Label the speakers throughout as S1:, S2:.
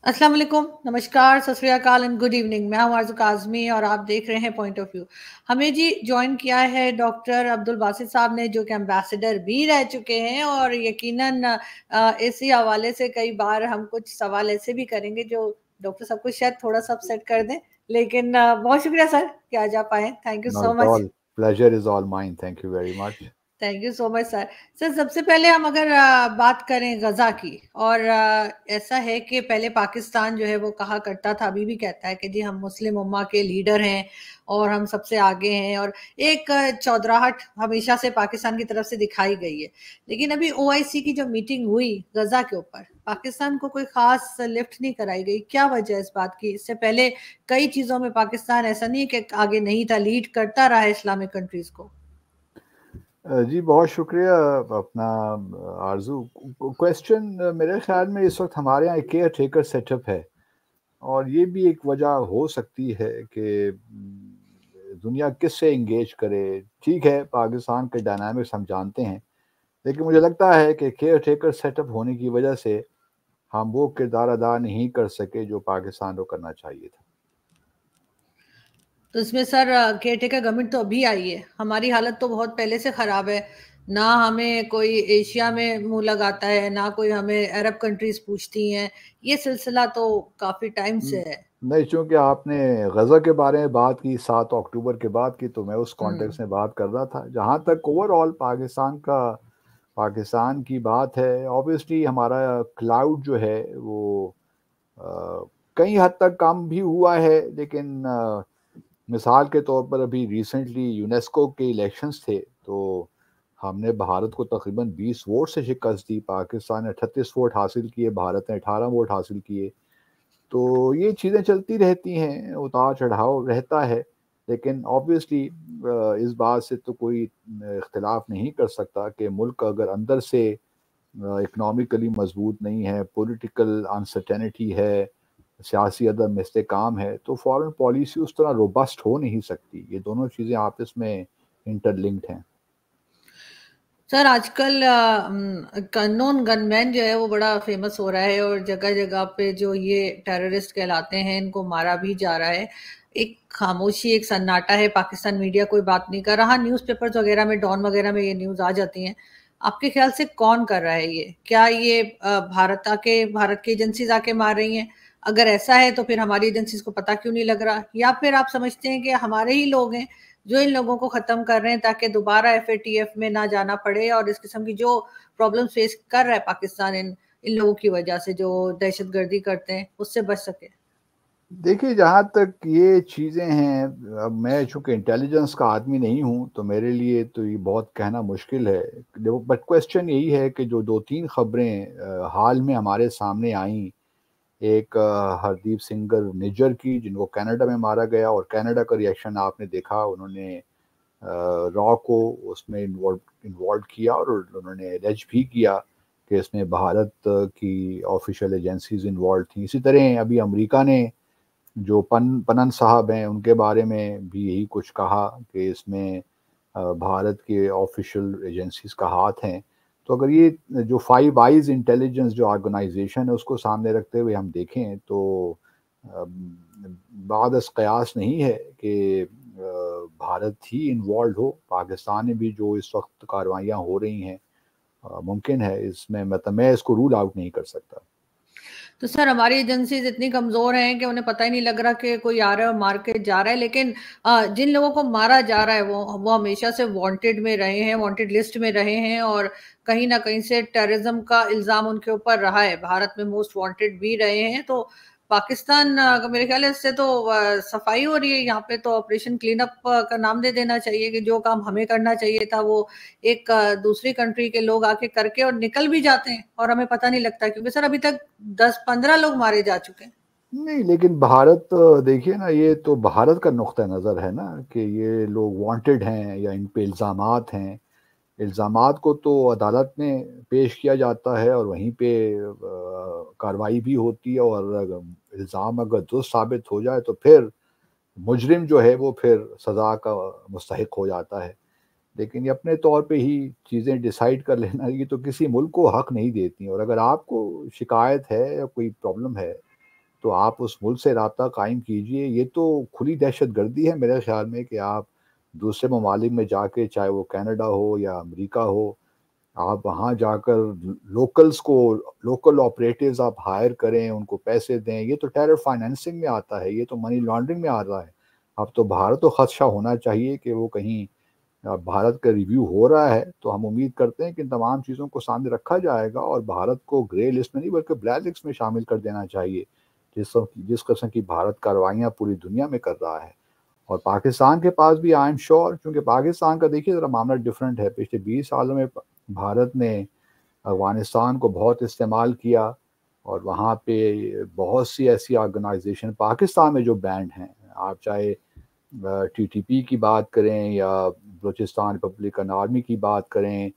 S1: السلام علیکم، نمشکار، ست سری اکال اینڈ گڈ ایوننگ۔ میں ہوں آرزو کاظمی اور آپ دیکھ رہے ہیں پوائنٹ آف ویو۔ ہمیں جی جوائن کیا ہے ڈاکٹر عبدالباسط صاحب نے، جو کہ ایمبیسڈر بھی رہ چکے ہیں، اور یقیناً اسی حوالے سے کئی بار ہم کچھ سوال ایسے بھی کریں گے جو ڈاکٹر صاحب کو شاید تھوڑا سا اپسیٹ کر دیں، لیکن بہت شکریہ سر کہ آج آپ آئیں۔ Thank you
S2: Not
S1: so
S2: at
S1: much.
S2: all. Pleasure is all mine. Thank you very much.
S1: Thank you so much sir. Sir سب سے پہلے ہم اگر بات کریں غزہ کی، اور ایسا ہے کہ پہلے پاکستان جو ہے وہ کہا کرتا تھا، ابھی بھی کہتا ہے کہ جی ہم مسلم امہ کے لیڈر ہیں اور ہم سب سے آگے ہیں، اور ایک چودراہٹ ہمیشہ سے پاکستان کی طرف سے دکھائی گئی ہے۔ لیکن ابھی OIC کی جو میٹنگ ہوئی غزہ کے اوپر، پاکستان کو کوئی خاص لفٹ نہیں کرائی گئی۔ کیا وجہ ہے اس بات کی؟ اس سے پہلے کئی چیزوں میں پاکستان ایسا نہیں کہ آگے نہیں تھا، لیڈ کرتا رہا ہے اسلامک کنٹریز کو۔
S2: جی بہت شکریہ اپنا آرزو۔ کویسچن میرے خیال میں اس وقت ہمارے یہاں ایک کیئر ٹیکر سیٹ اپ ہے، اور یہ بھی ایک وجہ ہو سکتی ہے کہ دنیا کس سے انگیج کرے۔ ٹھیک ہے، پاکستان کے ڈائنامکس ہم جانتے ہیں، لیکن مجھے لگتا ہے کہ کیئر ٹیکر سیٹ اپ ہونے کی وجہ سے ہم وہ کردار ادا نہیں کر سکے جو پاکستان کو کرنا چاہیے تھا۔
S1: تو اس میں سر کیئر ٹیکر گورنمنٹ تو ابھی آئی ہے، ہماری حالت تو بہت پہلے سے خراب ہے، نہ ہمیں کوئی ایشیا میں منہ لگاتا ہے، نہ کوئی ہمیں عرب کنٹریز پوچھتی ہیں۔ یہ سلسلہ تو کافی ٹائم سے ہے۔
S2: نہیں، چونکہ آپ نے غزہ کے بارے میں بات کی 7 اکتوبر کے بعد کی، تو میں اس کانٹیکس میں بات کر رہا تھا۔ جہاں تک اوور آل پاکستان کی بات ہے، اوبویسلی ہمارا کلاؤڈ جو ہے وہ کئی حد تک کم بھی ہوا ہے، لیکن مثال کے طور پر ابھی ریسنٹلی یونیسکو کے الیکشنز تھے، تو ہم نے بھارت کو تقریباً 20 ووٹ سے شکست دی۔ پاکستان نے 38 ووٹ حاصل کیے، بھارت نے 18 ووٹ حاصل کیے۔ تو یہ چیزیں چلتی رہتی ہیں، اتار چڑھاؤ رہتا ہے، لیکن آبویسلی اس بات سے تو کوئی اختلاف نہیں کر سکتا کہ ملک اگر اندر سے اکنامکلی مضبوط نہیں ہے، پولیٹیکل انسرٹینٹی ہے، سیاسی عدم استحکام ہے، تو فارن پالیسی اس طرح روبسٹ ہو نہیں سکتی۔ یہ دونوں چیزیں آپس میں انٹر لنکڈ ہیں۔
S1: سر آج کل نون گن مین جو ہے وہ بڑا فیمس ہو رہا ہے، اور جگہ جگہ پہ جو یہ ٹیررسٹ کہلاتے ہیں ان کو مارا بھی جا رہا ہے۔ ایک خاموشی، ایک سناٹا ہے، پاکستان میڈیا کوئی بات نہیں کر رہا۔ نیوز پیپرز وغیرہ میں، ڈان وغیرہ میں یہ نیوز آ جاتی ہیں۔ آپ کے خیال سے کون کر رہا ہے یہ؟ کیا یہ بھارت کی ایجنسیز آ کے مار رہی ہیں؟ اگر ایسا ہے تو پھر ہماری ایجنسیز کو پتہ کیوں نہیں لگ رہا؟ یا پھر آپ سمجھتے ہیں کہ ہمارے ہی لوگ ہیں جو ان لوگوں کو ختم کر رہے ہیں تاکہ دوبارہ FATF میں نہ جانا پڑے، اور اس قسم کی جو پرابلم فیس کر رہا ہے پاکستان ان لوگوں کی وجہ سے جو دہشت گردی کرتے ہیں اس سے بچ سکے؟
S2: دیکھیے، جہاں تک یہ چیزیں ہیں، اب میں چونکہ انٹیلیجنس کا آدمی نہیں ہوں تو میرے لیے تو یہ بہت کہنا مشکل ہے، بٹ کویسچن یہی ہے کہ جو 2-3 خبریں حال میں ہمارے سامنے آئیں، ایک ہردیپ سنگر نجر کی جن کو کینیڈا میں مارا گیا، اور کینیڈا کا ریئیکشن آپ نے دیکھا، انہوں نے را کو اس میں انوالو کیا، اور انہوں نے ایلیج بھی کیا کہ اس میں بھارت کی آفیشیل ایجنسیز انوالو تھیں۔ اسی طرح ابھی امریکہ نے جو پنن صاحب ہیں ان کے بارے میں بھی یہی کچھ کہا کہ اس میں بھارت کے آفیشیل ایجنسیز کا ہاتھ ہیں۔ تو اگر یہ جو 5 آئیز انٹیلیجنس جو آرگنائزیشن ہے اس کو سامنے رکھتے ہوئے ہم دیکھیں تو بعد از قیاس نہیں ہے کہ بھارت ہی انوالوڈ ہو۔ پاکستان میں بھی جو اس وقت کاروائیاں ہو رہی ہیں، ممکن ہے اس میں، مطلب میں اس کو رول آؤٹ نہیں کر سکتا۔
S1: تو سر ہماری ایجنسیز اتنی کمزور ہیں کہ انہیں پتہ ہی نہیں لگ رہا کہ کوئی آ رہا ہے اور مار کے جا رہا ہے، لیکن جن لوگوں کو مارا جا رہا ہے وہ ہمیشہ سے وانٹڈ میں رہے ہیں، وانٹڈ لسٹ میں رہے ہیں، اور کہیں نہ کہیں سے ٹیررزم کا الزام ان کے اوپر رہا ہے، بھارت میں موسٹ وانٹڈ بھی رہے ہیں۔ تو پاکستان میرے خیال ہے اس سے تو صفائی ہو رہی ہے یہاں پہ، تو آپریشن کلین اپ کا نام دے دینا چاہیے کہ جو کام ہمیں کرنا چاہیے تھا وہ ایک دوسری کنٹری کے لوگ آ کے کر کے اور نکل بھی جاتے ہیں اور ہمیں پتہ نہیں لگتا، کیونکہ سر ابھی تک 10-15 لوگ مارے جا چکے ہیں۔
S2: نہیں، لیکن بھارت دیکھیے نا، یہ تو بھارت کا نقطہ نظر ہے نا کہ یہ لوگ وانٹڈ ہیں یا ان پہ الزامات ہیں۔ الزامات کو تو عدالت میں پیش کیا جاتا ہے اور وہیں پہ کارروائی بھی ہوتی ہے، اور الزام اگر درست ثابت ہو جائے تو پھر مجرم جو ہے وہ پھر سزا کا مستحق ہو جاتا ہے۔ لیکن یہ اپنے طور پہ ہی چیزیں ڈیسائیڈ کر لینا، یہ تو کسی ملک کو حق نہیں دیتی، اور اگر آپ کو شکایت ہے یا کوئی پرابلم ہے تو آپ اس ملک سے رابطہ قائم کیجئے. یہ تو کھلی دہشت گردی ہے میرے خیال میں کہ آپ دوسرے ممالک میں جا کے، چاہے وہ کینیڈا ہو یا امریکہ ہو، آپ وہاں جا کر لوکل آپریٹرز آپ ہائر کریں، ان کو پیسے دیں. یہ تو ٹیرر فائنینسنگ میں آتا ہے، یہ تو منی لانڈرنگ میں آ رہا ہے. اب تو بھارت کو خدشہ ہونا چاہیے کہ وہ کہیں بھارت کا ریویو ہو رہا ہے تو ہم امید کرتے ہیں کہ ان تمام چیزوں کو سامنے رکھا جائے گا اور بھارت کو گرے لسٹ میں نہیں بلکہ بلیک لسٹ میں شامل کر دینا چاہیے، جس قسم کی بھارت کارروائیاں پوری دنیا میں کر رہا ہے. اور پاکستان کے پاس بھی آئی ایم شور، کیونکہ پاکستان کا دیکھیے ذرا معاملہ ڈفرینٹ ہے. پچھلے 20 سالوں میں بھارت نے افغانستان کو بہت استعمال کیا اور وہاں پہ بہت سی ایسی آرگنائزیشن پاکستان میں جو بینڈ ہیں، آپ چاہے ٹی ٹی پی کی بات کریں یا بلوچستان ریپبلکن آرمی کی بات کریں،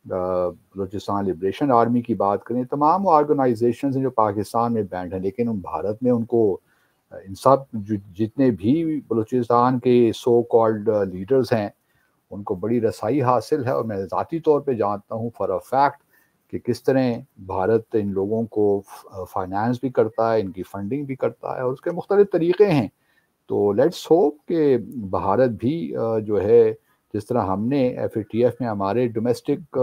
S2: بلوچستان لبریشن آرمی کی بات کریں، تمام وہ آرگنائزیشنز ہیں جو پاکستان میں بینڈ ہیں. لیکن بھارت میں ان کو ان سب جتنے بھی بلوچستان کے سو کالڈ لیڈرز ہیں ان کو بڑی رسائی حاصل ہے. اور میں ذاتی طور پہ جانتا ہوں فار اے فیکٹ کہ کس طرح بھارت ان لوگوں کو فائنانس بھی کرتا ہے، ان کی فنڈنگ بھی کرتا ہے، اور اس کے مختلف طریقے ہیں. تو لیٹس ہوپ کہ بھارت بھی جو ہے، جس طرح ہم نے ایف اے ٹی ایف میں ہمارے ڈومیسٹک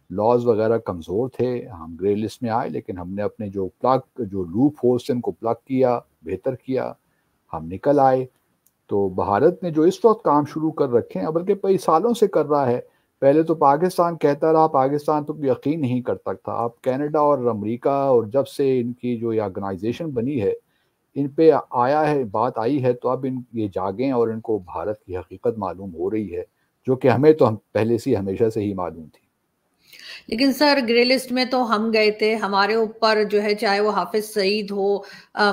S2: لاز وغیرہ کمزور تھے، ہم گرے لسٹ میں آئے، لیکن ہم نے اپنے جو لوپ ہولز تھے ان کو پلگ کیا، بہتر کیا، ہم نکل آئے. تو بھارت نے جو اس وقت کام شروع کر رکھے ہیں، بلکہ کئی سالوں سے کر رہا ہے. پہلے تو پاکستان کہتا رہا، پاکستان تو یقین نہیں کرتا تھا. اب کینیڈا اور امریکہ اور جب سے ان کی جو آرگنائزیشن بنی ہے، ان پہ آیا ہے، بات آئی ہے، تو اب یہ جاگیں اور ان کو بھارت کی حقیقت معلوم ہو رہی ہے، جو کہ ہمیں تو پہلے سے ہمیشہ سے ہی معلوم تھی.
S1: لیکن سر گرے لسٹ میں تو ہم گئے تھے، ہمارے اوپر جو ہے چاہے وہ حافظ سعید ہو،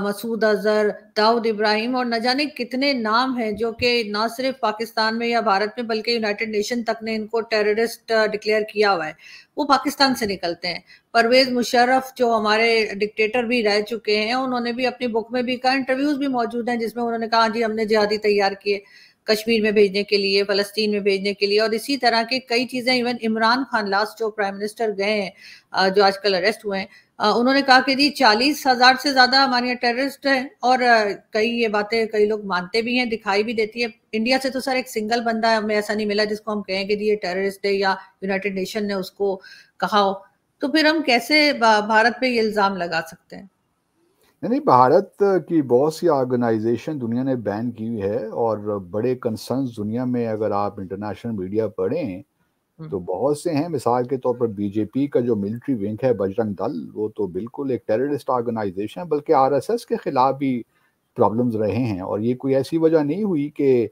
S1: مسعود اظہر، داؤد ابراہیم اور نہ جانے کتنے نام ہیں جو کہ نہ صرف پاکستان میں یا بھارت میں بلکہ یونائٹڈ نیشن تک نے ان کو ٹیررسٹ ڈکلیئر کیا ہوا ہے، وہ پاکستان سے نکلتے ہیں. پرویز مشرف جو ہمارے ڈکٹیٹر بھی رہ چکے ہیں، انہوں نے بھی اپنی بک میں بھی کہا، انٹرویوز بھی موجود ہیں جس میں انہوں نے کہا جی ہم نے جہادی تیار کیے کشمیر میں بھیجنے کے لیے، فلسطین میں بھیجنے کے لیے، اور اسی طرح کے کئی چیزیں. ایون عمران خان لاسٹ جو پرائم منسٹر گئے ہیں جو آج کل اریسٹ ہوئے ہیں، انہوں نے کہا کہ جی 40,000 سے زیادہ ہمارے یہاں ٹیررسٹ ہیں. اور کئی یہ باتیں کئی لوگ مانتے بھی ہیں، دکھائی بھی دیتی ہے. انڈیا سے تو سر ایک سنگل بندہ ہمیں ایسا نہیں ملا جس کو ہم کہیں کہ جی یہ ٹیررسٹ ہے یا یونائٹڈ نیشن نے اس کو کہا ہو. تو پھر ہم کیسے بھارت پہ یہ الزام لگا سکتے ہیں؟
S2: یعنی بھارت کی بہت سی آرگنائزیشن دنیا نے بین کی ہے، اور بڑے کنسرنز دنیا میں اگر آپ انٹرنیشنل میڈیا پڑھیں تو بہت سے ہیں. مثال کے طور پر بی جے پی کا جو ملٹری ونگ ہے بجرنگ دل، وہ تو بالکل ایک ٹیررسٹ آرگنائزیشن ہے، بلکہ آر ایس ایس کے خلاف بھی پرابلمز رہے ہیں. اور یہ کوئی ایسی وجہ نہیں ہوئی کہ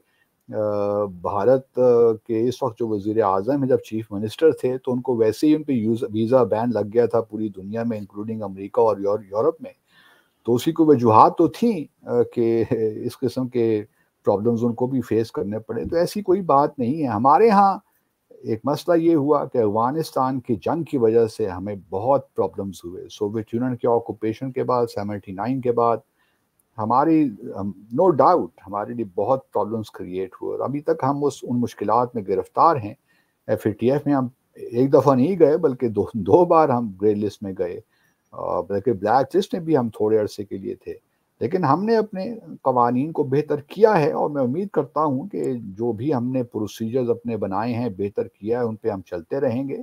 S2: بھارت کے اس وقت جو وزیر اعظم ہیں جب چیف منسٹر تھے تو ان کو ویسے ہی ان پہ ویزا بین لگ گیا تھا پوری دنیا میں انکلوڈنگ امریکہ اور یورپ میں. تو اسی کو وجوہات تو تھیں کہ اس قسم کے پرابلمز ان کو بھی فیس کرنے پڑے. تو ایسی کوئی بات نہیں ہے. ہمارے ہاں ایک مسئلہ یہ ہوا کہ افغانستان کی جنگ کی وجہ سے ہمیں بہت پرابلمز ہوئے. سوویت یونین کے آکوپیشن کے بعد 79 کے بعد ہماری نو ڈاؤٹ ہمارے لیے بہت پرابلمز کریٹ ہوئے، اور ابھی تک ہم ان مشکلات میں گرفتار ہیں. ایف اے ٹی ایف میں ہم ایک دفعہ نہیں گئے بلکہ دو بار ہم گرے لسٹ میں گئے، بلکہ بلیک لسٹ میں بھی ہم تھوڑے عرصے کے لیے تھے. لیکن ہم نے اپنے قوانین کو بہتر کیا ہے، اور میں امید کرتا ہوں کہ جو بھی ہم نے پروسیجرز اپنے بنائے ہیں بہتر کیا ہے، ان پہ ہم چلتے رہیں گے.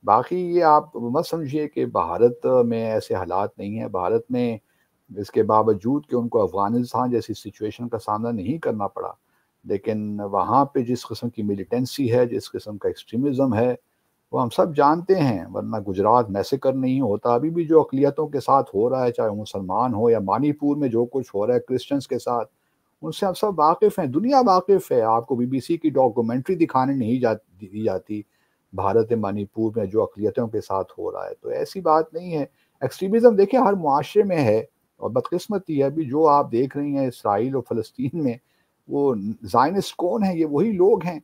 S2: باقی یہ آپ مت سمجھیے کہ بھارت میں ایسے حالات نہیں ہیں. بھارت میں اس کے باوجود کہ ان کو افغانستان جیسی سچویشن کا سامنا نہیں کرنا پڑا، لیکن وہاں پہ جس قسم کی ملیٹنسی ہے، جس قسم کا ایکسٹریمزم ہے، وہ ہم سب جانتے ہیں. ورنہ گجرات میسیکر نہیں ہوتا. ابھی بھی جو اقلیتوں کے ساتھ ہو رہا ہے، چاہے مسلمان ہو یا منی پور میں جو کچھ ہو رہا ہے کرسچنس کے ساتھ، ان سے ہم سب واقف ہیں. دنیا واقف ہے. آپ کو بی بی سی کی ڈاکومنٹری دکھانے نہیں دی جاتی بھارت منی پور میں جو اقلیتوں کے ساتھ ہو رہا ہے. تو ایسی بات نہیں ہے. ایکسٹریمزم دیکھیں ہر معاشرے میں ہے، اور بدقسمتی ہے ابھی جو آپ دیکھ رہی ہیں اسرائیل اور فلسطین میں، وہ زائنسٹ کون ہیں؟ یہ وہی لوگ ہیں.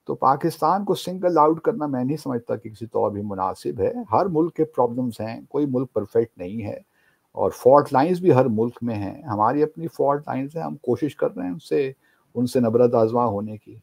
S2: تو پاکستان کو سنگل آؤٹ کرنا میں نہیں سمجھتا کہ کسی طور بھی مناسب ہے. ہر ملک کے پرابلمز ہیں، کوئی ملک پرفیکٹ نہیں ہے، اور فالٹ لائنز بھی ہر ملک میں ہیں. ہماری اپنی فالٹ لائنز ہیں، ہم کوشش کر رہے ہیں ان سے نبرد آزما ہونے کی.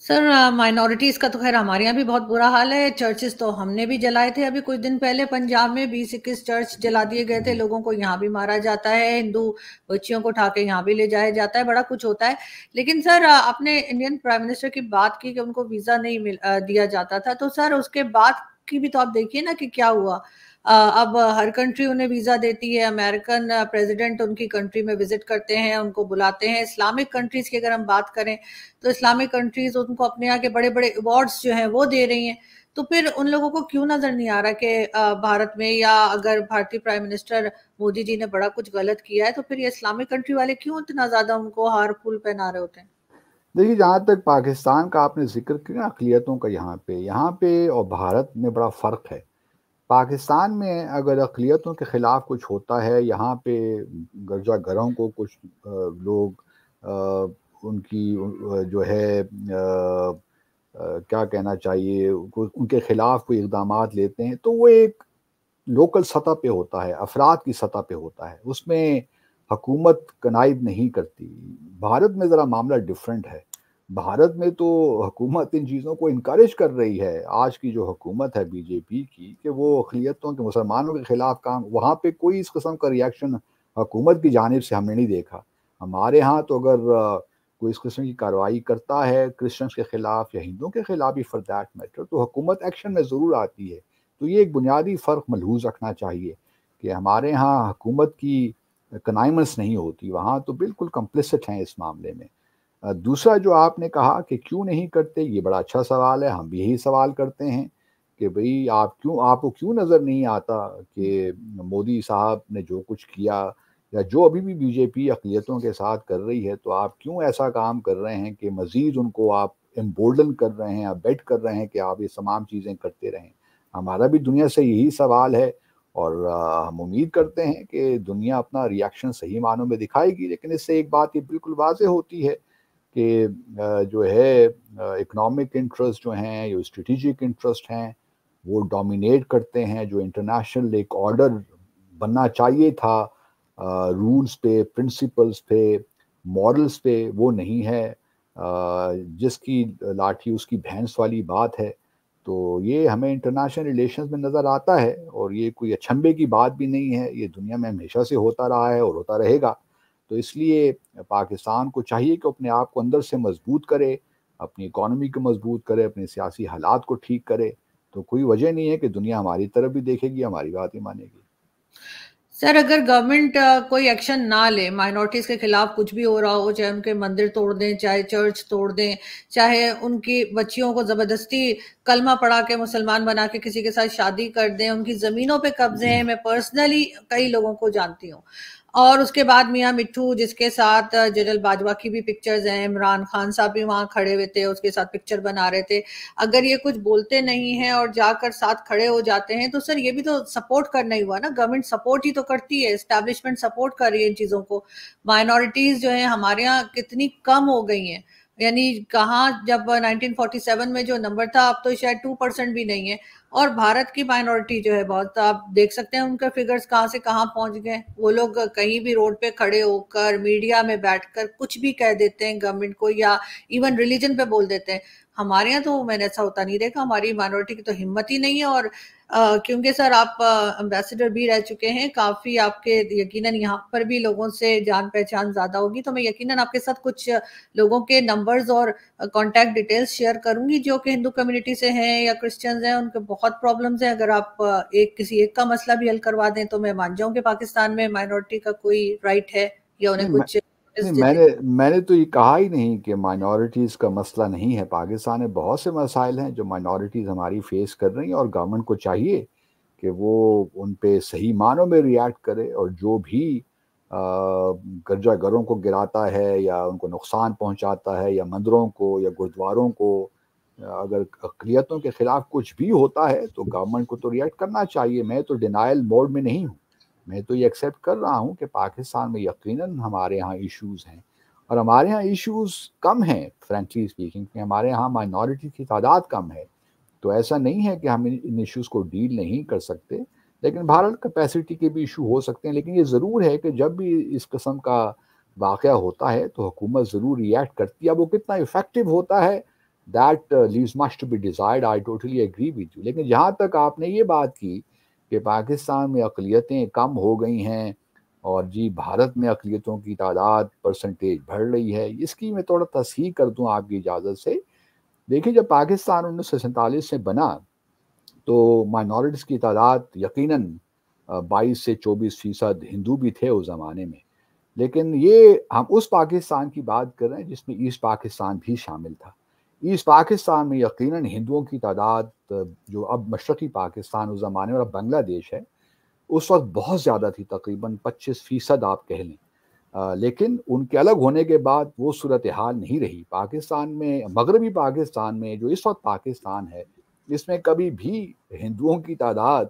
S1: سر مائنورٹیز کا تو خیر ہمارے یہاں بھی بہت برا حال ہے. چرچز تو ہم نے بھی جلائے تھے ابھی کچھ دن پہلے. پنجاب میں 20-21 چرچ جلا دیے گئے تھے. لوگوں کو یہاں بھی مارا جاتا ہے, ہندو بچیوں کو اٹھا کے یہاں بھی لے جایا جاتا ہے, بڑا کچھ ہوتا ہے. لیکن سر آپ نے انڈین پرائم منسٹر کی بات کی کہ ان کو ویزا نہیں دیا جاتا تھا, تو سر اس کے بعد کی بھی تو آپ دیکھیے نا کہ کیا ہوا. اب ہر کنٹری انہیں ویزا دیتی ہے. امریکن پریزیڈنٹ ان کی کنٹری میں وزٹ کرتے ہیں, ان کو بلاتے ہیں. اسلامک کنٹریز کی اگر ہم بات کریں تو اسلامک کنٹریز ان کو اپنے یہاں کے بڑے بڑے ایوارڈز جو ہیں وہ دے رہی ہیں. تو پھر ان لوگوں کو کیوں نظر نہیں آ رہا کہ بھارت میں, یا اگر بھارتی پرائم منسٹر مودی جی نے بڑا کچھ غلط کیا ہے تو پھر یہ اسلامک کنٹری والے کیوں اتنا زیادہ ان کو ہار پھول پہنا رہے ہوتے ہیں؟
S2: دیکھیے جہاں تک پاکستان کا آپ نے ذکر کیا اقلیتوں کا, یہاں پہ اور بھارت میں بڑا فرق ہے. پاکستان میں اگر اقلیتوں کے خلاف کچھ ہوتا ہے, یہاں پہ گرجا گھروں کو کچھ لوگ ان کی جو ہے کیا کہنا چاہیے, ان کے خلاف کوئی اقدامات لیتے ہیں تو وہ ایک لوکل سطح پہ ہوتا ہے, افراد کی سطح پہ ہوتا ہے, اس میں حکومت کنائب نہیں کرتی. بھارت میں ذرا معاملہ ڈیفرنٹ ہے. بھارت میں تو حکومت ان چیزوں کو انکریج کر رہی ہے. آج کی جو حکومت ہے بی جے پی کی, کہ وہ اقلیتوں کے مسلمانوں کے خلاف کام, وہاں پہ کوئی اس قسم کا ریاکشن حکومت کی جانب سے ہم نے نہیں دیکھا. ہمارے ہاں تو اگر کوئی اس قسم کی کارروائی کرتا ہے کرسچنس کے خلاف یا ہندوؤں کے خلاف بھی فار دیٹ میٹر, تو حکومت ایکشن میں ضرور آتی ہے. تو یہ ایک بنیادی فرق ملحوظ رکھنا چاہیے کہ ہمارے ہاں حکومت کی کنائمنس نہیں ہوتی, وہاں تو بالکل کمپلسٹ ہیں اس معاملے میں. دوسرا جو آپ نے کہا کہ کیوں نہیں کرتے, یہ بڑا اچھا سوال ہے. ہم بھی یہی سوال کرتے ہیں کہ بھئی آپ کو کیوں نظر نہیں آتا کہ مودی صاحب نے جو کچھ کیا, یا جو ابھی بھی بی جے پی اقلیتوں کے ساتھ کر رہی ہے, تو آپ کیوں ایسا کام کر رہے ہیں کہ مزید ان کو آپ امبولڈن کر رہے ہیں, آپ بیٹ کر رہے ہیں کہ آپ یہ تمام چیزیں کرتے رہیں. ہمارا بھی دنیا سے یہی سوال ہے, اور ہم امید کرتے ہیں کہ دنیا اپنا ریاکشن صحیح معنوں میں دکھائے گی. لیکن اس سے ایک بات یہ بالکل واضح ہوتی ہے کہ جو ہے اکنامک انٹرسٹ جو ہیں, جو اسٹریٹجک انٹرسٹ ہیں, وہ ڈومینیٹ کرتے ہیں. جو انٹرنیشنل ایک آرڈر بننا چاہیے تھا رولز پہ, پرنسپلز پہ, مورلز پہ, وہ نہیں ہے. جس کی لاٹھی اس کی بھینس والی بات ہے. تو یہ ہمیں انٹرنیشنل ریلیشنز میں نظر آتا ہے, اور یہ کوئی اچھنبے کی بات بھی نہیں ہے. یہ دنیا میں ہمیشہ سے ہوتا رہا ہے اور ہوتا رہے گا. تو اس لیے پاکستان کو چاہیے کہ اپنے آپ کو اندر سے مضبوط کرے, اپنی اکانومی کو مضبوط کرے, اپنے سیاسی حالات کو ٹھیک کرے. تو کوئی وجہ نہیں ہے کہ دنیا ہماری طرف بھی دیکھے گی, ہماری بات ہی مانے گی.
S1: سر اگر گورنمنٹ کوئی ایکشن نہ لے, مائنورٹیز کے خلاف کچھ بھی ہو رہا ہو, چاہے ان کے مندر توڑ دیں, چاہے چرچ توڑ دیں, چاہے ان کی بچیوں کو زبردستی کلمہ پڑھا کے مسلمان بنا کے کسی کے ساتھ شادی کر دیں, ان کی زمینوں پہ قبضے ہیں. میں پرسنلی کئی لوگوں کو جانتی ہوں. اور اس کے بعد میاں مٹھو, جس کے ساتھ جنرل باجوہ کی بھی پکچرز ہیں, عمران خان صاحب بھی وہاں کھڑے ہوئے تھے, اس کے ساتھ پکچر بنا رہے تھے. اگر یہ کچھ بولتے نہیں ہیں اور جا کر ساتھ کھڑے ہو جاتے ہیں, تو سر یہ بھی تو سپورٹ کرنا ہی ہوا نا. گورنمنٹ سپورٹ ہی تو کرتی ہے, اسٹیبلشمنٹ سپورٹ کر رہی ہے ان چیزوں کو. مائنورٹیز جو ہیں ہمارے ہاں کتنی کم ہو گئی ہیں, یعنی کہاں جب 1947 میں جو نمبر تھا, اب تو شاید 2% بھی نہیں ہے. اور بھارت کی مائنورٹی جو ہے بہت, آپ دیکھ سکتے ہیں ان کا فگرز کہاں سے کہاں پہنچ گئے. وہ لوگ کہیں بھی روڈ پہ کھڑے ہو کر, میڈیا میں بیٹھ کر کچھ بھی کہہ دیتے ہیں گورنمنٹ کو, یا ایون ریلیجن پہ بول دیتے ہیں. ہمارے یہاں تو میں نے ایسا ہوتا نہیں دیکھا. ہماری مائنورٹی کی تو ہمت ہی نہیں ہے. اور کیونکہ سر آپ امبیسڈر بھی رہ چکے ہیں کافی, آپ کے یقیناً یہاں پر بھی لوگوں سے جان پہچان زیادہ ہوگی, تو میں یقیناً آپ کے ساتھ کچھ لوگوں کے نمبرز اور کانٹیکٹ ڈیٹیلز شیئر کروں گی جو کہ ہندو کمیونٹی سے ہیں یا کرسچنز ہیں. ان کے بہت پرابلمز ہیں. اگر آپ کسی ایک کا مسئلہ بھی حل کروا دیں تو میں مان جاؤں کہ پاکستان میں مائنورٹی کا کوئی رائٹ ہے, یا انہیں
S2: نہیں
S1: کچھ
S2: نہیں
S1: دیتے.
S2: میں نے تو یہ کہا ہی نہیں کہ مائنورٹیز کا مسئلہ نہیں ہے. پاکستان میں بہت سے مسائل ہیں جو مائنورٹیز ہماری فیس کر رہی ہیں, اور گورنمنٹ کو چاہیے کہ وہ ان پہ صحیح معنوں میں ریئیکٹ کرے. اور جو بھی گرجا گھروں کو گراتا ہے یا ان کو نقصان پہنچاتا ہے, یا مندروں کو یا گردواروں کو, اگر اقلیتوں کے خلاف کچھ بھی ہوتا ہے تو گورنمنٹ کو تو ریئیکٹ کرنا چاہیے. میں تو ڈینائل موڈ میں نہیں ہوں. میں تو یہ ایکسیپٹ کر رہا ہوں کہ پاکستان میں یقیناً ہمارے ہاں ایشوز ہیں, اور ہمارے ہاں ایشوز کم ہیں فرینکلی اسپیکنگ, کہ ہمارے ہاں مائنورٹی کی تعداد کم ہے. تو ایسا نہیں ہے کہ ہم ان ایشوز کو ڈیل نہیں کر سکتے. لیکن بھارت کیپیسٹی کے بھی ایشو ہو سکتے ہیں. لیکن یہ ضرور ہے کہ جب بھی اس قسم کا واقعہ ہوتا ہے تو حکومت ضرور ریئیکٹ کرتی ہے. اب وہ کتنا افیکٹو ہوتا ہے that leaves much to be desired. I totally agree with you. لیکن جہاں تک آپ نے یہ بات کی کہ پاکستان میں اقلیتیں کم ہو گئی ہیں اور جی بھارت میں اقلیتوں کی تعداد پرسنٹیج بڑھ رہی ہے، اس کی میں تھوڑا تصحیح کر دوں آپ کی اجازت سے. دیکھیں جب پاکستان 1947 میں بنا تو مائنورٹیز کی تعداد یقیناً 22 سے 24% ہندو بھی تھے اس زمانے میں، لیکن یہ ہم اس پاکستان کی بات کر رہے ہیں جس میں ایسٹ پاکستان بھی شامل تھا. ایسٹ پاکستان میں یقیناً ہندوؤں کی تعداد جو اب مشرقی پاکستان اس زمانے میں اور بنگلہ دیش ہے اس وقت بہت زیادہ تھی، تقریباً 25% آپ کہہ لیں. لیکن ان کے الگ ہونے کے بعد وہ صورتحال نہیں رہی. پاکستان میں، مغربی پاکستان میں جو اس وقت پاکستان ہے، اس میں کبھی بھی ہندوؤں کی تعداد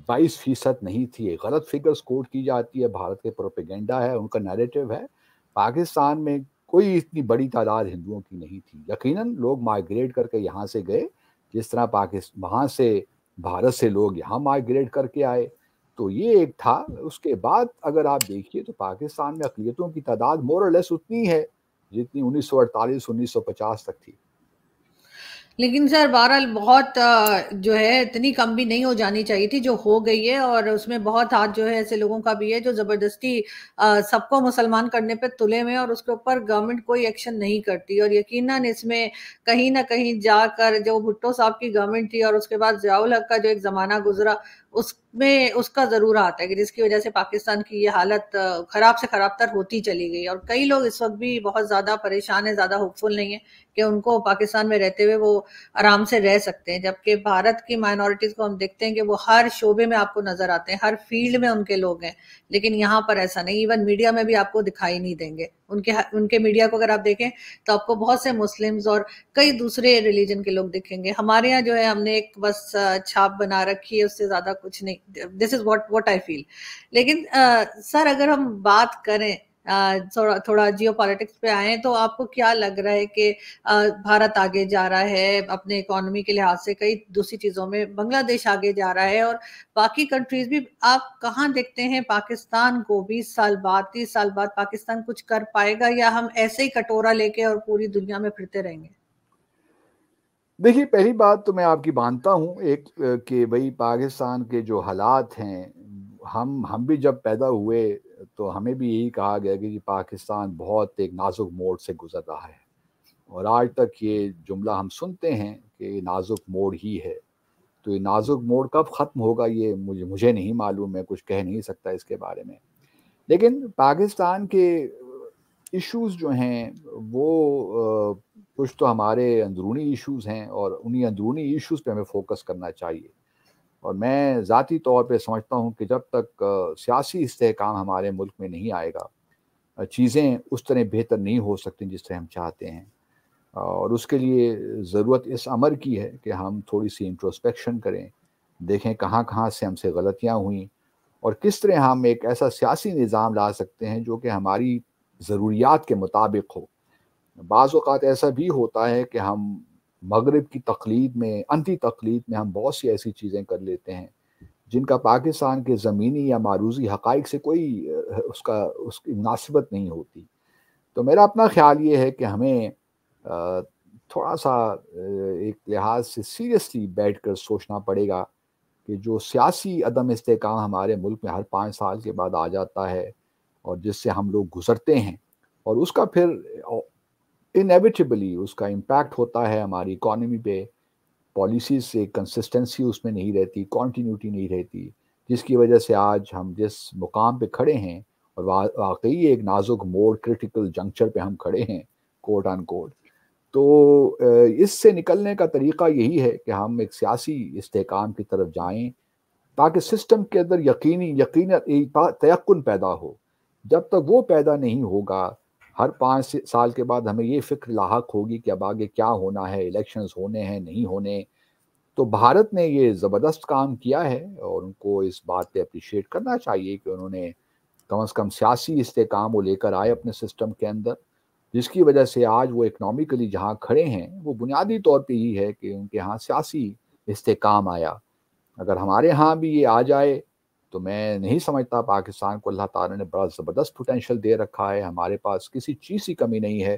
S2: 22% نہیں تھی. ایک غلط فگرز کوٹ کی جاتی ہے، بھارت کے پروپیگنڈا ہے، ان کا نیریٹو ہے. پاکستان میں کوئی اتنی بڑی تعداد ہندوؤں کی نہیں تھی. یقیناً لوگ مائیگریٹ کر کے یہاں سے گئے، جس طرح وہاں سے بھارت سے لوگ یہاں مائیگریٹ کر کے آئے، تو یہ ایک تھا. اس کے بعد اگر آپ دیکھیے تو پاکستان میں اقلیتوں کی تعداد مور اور لیس اتنی ہے جتنی 1948 1950 تک تھی.
S1: لیکن سر بہرحال بہت جو ہے اتنی کم بھی نہیں ہو جانی چاہیے تھی جو ہو گئی ہے، اور اس میں بہت ہاتھ جو ہے ایسے لوگوں کا بھی ہے جو زبردستی سب کو مسلمان کرنے پہ تلے میں، اور اس کے اوپر گورنمنٹ کوئی ایکشن نہیں کرتی. اور یقیناً اس میں کہیں نہ کہیں جا کر جو بھٹو صاحب کی گورنمنٹ تھی اور اس کے بعد ضیاء الحق کا جو ایک زمانہ گزرا، اس میں اس کا ضرور آتا ہے کہ جس کی وجہ سے پاکستان کی یہ حالت خراب سے خراب تر ہوتی چلی گئی. اور کئی لوگ اس وقت بھی بہت زیادہ پریشان ہیں، زیادہ ہوپفل نہیں ہیں کہ ان کو پاکستان میں رہتے ہوئے وہ آرام سے رہ سکتے ہیں. جبکہ بھارت کی مائنورٹیز کو ہم دیکھتے ہیں کہ وہ ہر شعبے میں آپ کو نظر آتے ہیں، ہر فیلڈ میں ان کے لوگ ہیں. لیکن یہاں پر ایسا نہیں، ایون میڈیا میں بھی آپ کو دکھائی نہیں دیں گے. ان کے میڈیا کو اگر آپ دیکھیں تو آپ کو بہت سے مسلمز اور کئی دوسرے ریلیجن کے لوگ دکھیں گے. ہمارے یہاں جو ہے ہم نے ایک بس چھاپ بنا رکھی ہے، اس سے زیادہ کچھ نہیں. دس از واٹ آئی فیل. لیکن سر اگر ہم بات کریں تھوڑا جیو پالیٹکس پہ آئیں تو آپ کو کیا لگ رہا ہے کہ بھارت آگے جا رہا ہے اپنے اکانومی کے لحاظ سے، کئی دوسری چیزوں میں بنگلہ دیش آگے جا رہا ہے، اور باقی کنٹریز بھی، آپ کہاں دیکھتے ہیں پاکستان کو 20 سال بعد 30 سال بعد پاکستان کچھ کر پائے گا، یا ہم ایسے ہی کٹورا لے کے اور پوری دنیا میں پھرتے رہیں گے؟
S2: دیکھیے پہلی بات تو میں آپ کی مانتا ہوں ایک کہ بھئی پاکستان کے جو حالات ہیں، ہم بھی جب پیدا ہوئے تو ہمیں بھی یہی کہا گیا کہ پاکستان بہت ایک نازک موڑ سے گزر رہا ہے، اور آج تک یہ جملہ ہم سنتے ہیں کہ یہ نازک موڑ ہی ہے. تو یہ نازک موڑ کب ختم ہوگا یہ مجھے نہیں معلوم، میں کچھ کہہ نہیں سکتا اس کے بارے میں. لیکن پاکستان کے ایشوز جو ہیں وہ کچھ تو ہمارے اندرونی ایشوز ہیں، اور انہی اندرونی ایشوز پہ ہمیں فوکس کرنا چاہیے. اور میں ذاتی طور پہ سمجھتا ہوں کہ جب تک سیاسی استحکام ہمارے ملک میں نہیں آئے گا، چیزیں اس طرح بہتر نہیں ہو سکتی جس طرح ہم چاہتے ہیں. اور اس کے لیے ضرورت اس امر کی ہے کہ ہم تھوڑی سی انٹروسپیکشن کریں، دیکھیں کہاں کہاں سے ہم سے غلطیاں ہوئیں، اور کس طرح ہم ایک ایسا سیاسی نظام لا سکتے ہیں جو کہ ہماری ضروریات کے مطابق ہو. بعض اوقات ایسا بھی ہوتا ہے کہ ہم مغرب کی تقلید میں، انٹی تقلید میں ہم بہت سی ایسی چیزیں کر لیتے ہیں جن کا پاکستان کے زمینی یا معروضی حقائق سے کوئی اس کی مناسبت نہیں ہوتی. تو میرا اپنا خیال یہ ہے کہ ہمیں تھوڑا سا ایک لحاظ سے سیریسلی بیٹھ کر سوچنا پڑے گا کہ جو سیاسی عدم استحکام ہمارے ملک میں ہر 5 سال کے بعد آ جاتا ہے اور جس سے ہم لوگ گزرتے ہیں، اور اس کا پھر انیویٹیبلی اس کا امپیکٹ ہوتا ہے ہماری اکانومی پہ. پالیسیز سے کنسسٹنسی اس میں نہیں رہتی، کانٹینیوٹی نہیں رہتی، جس کی وجہ سے آج ہم جس مقام پہ کھڑے ہیں، اور واقعی ایک نازک موڑ، کرٹیکل جنکچر پہ ہم کھڑے ہیں کوٹ ان کوٹ. تو اس سے نکلنے کا طریقہ یہی ہے کہ ہم ایک سیاسی استحکام کی طرف جائیں تاکہ سسٹم کے اندر یقین تیقن پیدا ہو. جب تک وہ پیدا نہیں ہوگا، ہر 5 سال کے بعد ہمیں یہ فکر لاحق ہوگی کہ اب آگے کیا ہونا ہے، الیکشنز ہونے ہیں نہیں ہونے. تو بھارت نے یہ زبردست کام کیا ہے اور ان کو اس بات پہ اپریشیٹ کرنا چاہیے کہ انہوں نے کم از کم سیاسی استحکام وہ لے کر آئے اپنے سسٹم کے اندر، جس کی وجہ سے آج وہ اکنامکلی جہاں کھڑے ہیں وہ بنیادی طور پہ ہی ہے کہ ان کے ہاں سیاسی استحکام آیا. اگر ہمارے ہاں بھی یہ آ جائے تو میں نہیں سمجھتا، پاکستان کو اللہ تعالیٰ نے بڑا زبردست پوٹینشیل دے رکھا ہے، ہمارے پاس کسی چیز کی کمی نہیں ہے.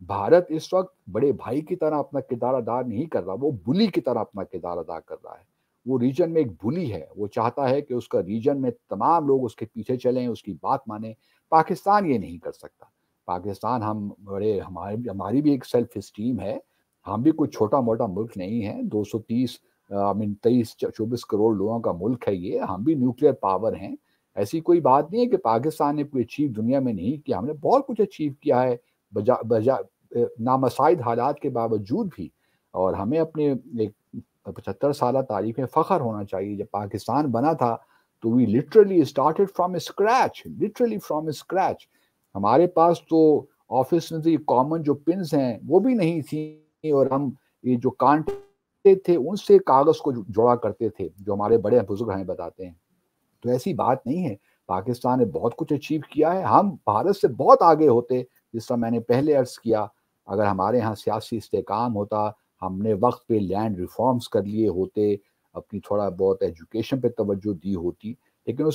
S2: بھارت اس وقت بڑے بھائی کی طرح اپنا کردار ادا نہیں کر رہا، وہ بلی کی طرح اپنا کردار ادا کر رہا ہے. وہ ریجن میں ایک بلی ہے، وہ چاہتا ہے کہ اس کا ریجن میں تمام لوگ اس کے پیچھے چلیں، اس کی بات مانیں. پاکستان یہ نہیں کر سکتا. پاکستان ہم بڑے ہماری بھی ایک سیلف اسٹیم ہے. ہم بھی کوئی چھوٹا موٹا ملک نہیں ہے. 230 23-24 کروڑ لوگوں کا ملک ہے یہ. ہم بھی نیوکلیئر پاور ہیں. ایسی کوئی بات نہیں ہے کہ پاکستان نے کوئی اچیو دنیا میں نہیں کیا. ہم نے بہت کچھ اچیو کیا ہے نامساعد حالات کے باوجود بھی. اور ہمیں اپنے ایک 75 سالہ تاریخ میں فخر ہونا چاہیے. جب پاکستان بنا تھا تو we literally started from scratch, literally from scratch. ہمارے پاس تو آفس میں کامن جو پنز ہیں وہ بھی نہیں تھی، اور ہم یہ جو کانٹے تھے ان سے کاغذ کو جوڑا کرتے تھے، جو ہمارے بڑے بزرگ ہمیں بتاتے ہیں. تو ایسی بات نہیں ہے. پاکستان نے بہت کچھ اچیو کیا ہے. ہم بھارت سے بہت آگے ہوتے، جس طرح میں نے پہلے عرض کیا. اگر ہمارے ہاں سیاسی استحکام ہوتا، ہم نے وقت پہ لینڈ ریفارمز کر لیے ہوتے، اپنی تھوڑا بہت ایجوکیشن پہ توجہ دی ہوتی. لیکن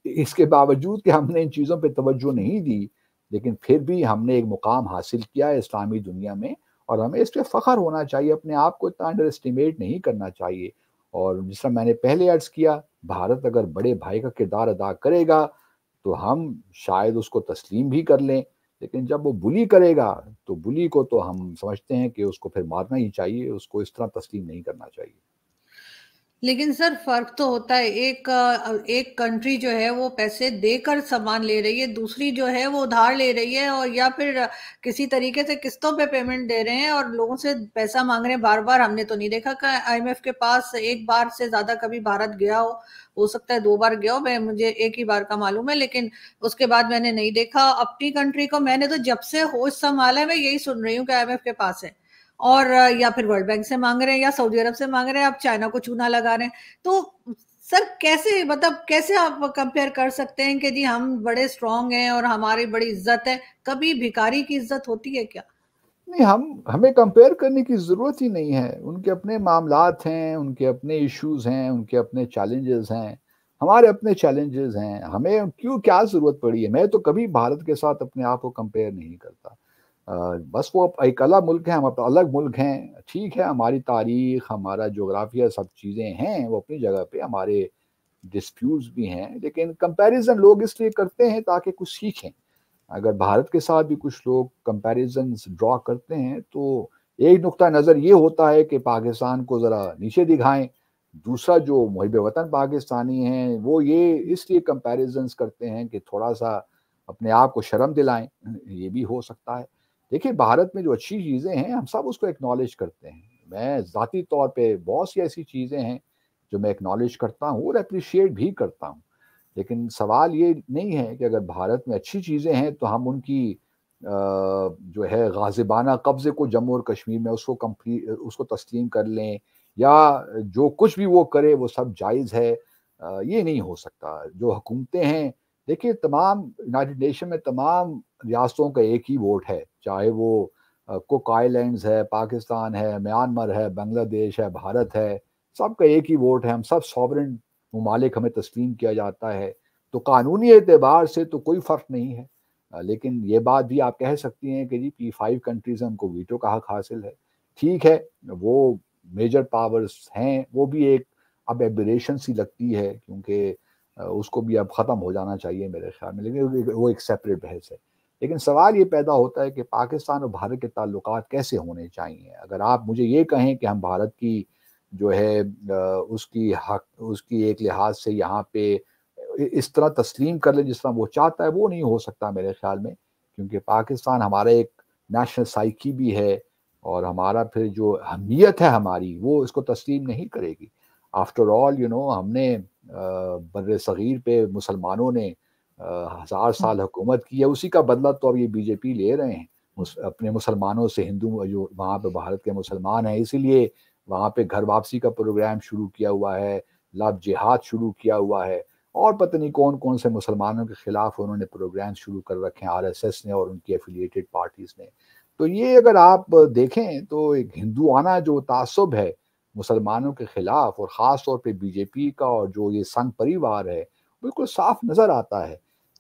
S2: اس کے باوجود کہ ہم نے ان چیزوں پہ توجہ نہیں دی، لیکن پھر بھی ہم نے ایک مقام حاصل کیا ہے اسلامی دنیا میں، اور ہمیں اس پہ فخر ہونا چاہیے. اپنے آپ کو اتنا انڈر اسٹیمیٹ نہیں کرنا چاہیے. اور جس طرح میں نے پہلے عرض کیا، بھارت اگر بڑے بھائی کا کردار ادا کرے گا تو ہم شاید اس کو تسلیم بھی کر لیں. لیکن جب وہ بلی کرے گا تو بلی کو تو ہم سمجھتے ہیں کہ اس کو پھر مارنا ہی چاہیے، اس کو اس طرح تسلیم نہیں کرنا چاہیے.
S1: لیکن سر فرق تو ہوتا ہے. ایک کنٹری جو ہے وہ پیسے دے کر سامان لے رہی ہے، دوسری جو ہے وہ ادھار لے رہی ہے، اور یا پھر کسی طریقے سے قسطوں پہ پیمنٹ دے رہے ہیں اور لوگوں سے پیسہ مانگ رہے ہیں بار بار. ہم نے تو نہیں دیکھا کہ آئی ایم ایف کے پاس ایک بار سے زیادہ کبھی بھارت گیا ہو سکتا ہے 2 بار گیا ہو، مجھے ایک ہی بار کا معلوم ہے. لیکن اس کے بعد میں نے نہیں دیکھا اپنی کنٹری کو. میں نے تو جب سے ہوش سنبھالا ہے میں یہی سن رہی ہوں کہ آئی ایم ایف کے پاس ہے، اور یا پھر ورلڈ بینک سے مانگ رہے ہیں یا سعودی عرب سے مانگ رہے ہیں، اب چائنا کو چونا لگا رہے ہیں. تو سر کیسے آپ کمپیئر کر سکتے ہیں کہ جی ہم بڑے اسٹرانگ ہیں اور ہماری بڑی عزت ہے؟ کبھی بھکاری کی عزت ہوتی ہے کیا؟
S2: نہیں، ہمیں کمپیئر کرنے کی ضرورت ہی نہیں ہے. ان کے اپنے معاملات ہیں، ان کے اپنے ایشوز ہیں، ان کے اپنے چیلنجز ہیں، ہمارے اپنے چیلنجز ہیں. ہمیں کیا ضرورت پڑی ہے؟ میں تو کبھی بھارت کے ساتھ اپنے آپ کو کمپیئر نہیں کرتا. بس وہ ایک الگ ملک ہے، ہم الگ ملک ہیں. ٹھیک ہے، ہماری تاریخ، ہمارا جغرافیہ، سب چیزیں ہیں وہ اپنی جگہ پہ. ہمارے ڈسپیوٹس بھی ہیں، لیکن کمپیریزن لوگ اس لیے کرتے ہیں تاکہ کچھ سیکھیں. اگر بھارت کے ساتھ بھی کچھ لوگ کمپیریزنز ڈرا کرتے ہیں تو ایک نقطہ نظر یہ ہوتا ہے کہ پاکستان کو ذرا نیچے دکھائیں. دوسرا جو محب وطن پاکستانی ہیں وہ یہ اس لیے کمپیریزنز کرتے ہیں کہ تھوڑا سا اپنے آپ کو شرم دلائیں. یہ بھی ہو سکتا ہے. دیکھیں، بھارت میں جو اچھی چیزیں ہیں ہم سب اس کو ایکنالج کرتے ہیں. میں ذاتی طور پہ بہت سی ایسی چیزیں ہیں جو میں ایکنالج کرتا ہوں اور اپریشیٹ بھی کرتا ہوں. لیکن سوال یہ نہیں ہے کہ اگر بھارت میں اچھی چیزیں ہیں تو ہم ان کی جو ہے غاصبانہ قبضے کو جموں اور کشمیر میں اس کو تسلیم کر لیں، یا جو کچھ بھی وہ کرے وہ سب جائز ہے. یہ نہیں ہو سکتا. جو حکومتیں ہیں، دیکھیے، تمام یونائٹڈ نیشن میں تمام ریاستوں کا ایک ہی ووٹ ہے، چاہے وہ کوک آئی لینڈز ہے، پاکستان ہے، میانمار ہے، بنگلہ دیش ہے، بھارت ہے. سب کا ایک ہی ووٹ ہے. ہم سب سوورن ممالک، ہمیں تسلیم کیا جاتا ہے. تو قانونی اعتبار سے تو کوئی فرق نہیں ہے. لیکن یہ بات بھی آپ کہہ سکتی ہیں کہ جی P5 کنٹریز ہیں، ان کو ویٹو کا حق حاصل ہے. ٹھیک ہے، وہ میجر پاورز ہیں، وہ بھی ایک اب ایبریشن سی لگتی ہے، کیونکہ اس کو بھی اب ختم ہو جانا چاہیے میرے خیال میں. لیکن وہ ایک سیپریٹ بحث ہے. لیکن سوال یہ پیدا ہوتا ہے کہ پاکستان اور بھارت کے تعلقات کیسے ہونے چاہیے. اگر آپ مجھے یہ کہیں کہ ہم بھارت کی جو ہے اس کی ایک لحاظ سے یہاں پہ اس طرح تسلیم کر لیں جس طرح وہ چاہتا ہے، وہ نہیں ہو سکتا میرے خیال میں. کیونکہ پاکستان ہمارا ایک نیشنل سائیکی بھی ہے، اور ہمارا پھر جو اہمیت ہے ہماری، وہ اس کو تسلیم نہیں کرے گی. آفٹر آل ہم نے بر صغیر پہ مسلمانوں نے 1000 سال حکومت کی ہے. اسی کا بدلہ تو اب یہ BJP لے رہے ہیں اپنے مسلمانوں سے. ہندو جو وہاں پہ بھارت کے مسلمان ہیں، اسی لیے وہاں پہ گھر واپسی کا پروگرام شروع کیا ہوا ہے، لو جہاد شروع کیا ہوا ہے، اور پتہ نہیں کون کون سے مسلمانوں کے خلاف انہوں نے پروگرام شروع کر رکھے ہیں RSS نے اور ان کی ایفیلیٹڈ پارٹیز نے. تو یہ اگر آپ دیکھیں تو ایک ہندوانہ جو تعصب ہے مسلمانوں کے خلاف، اور خاص طور پہ BJP کا اور جو یہ سنگ پریوار ہے، بالکل صاف نظر آتا ہے.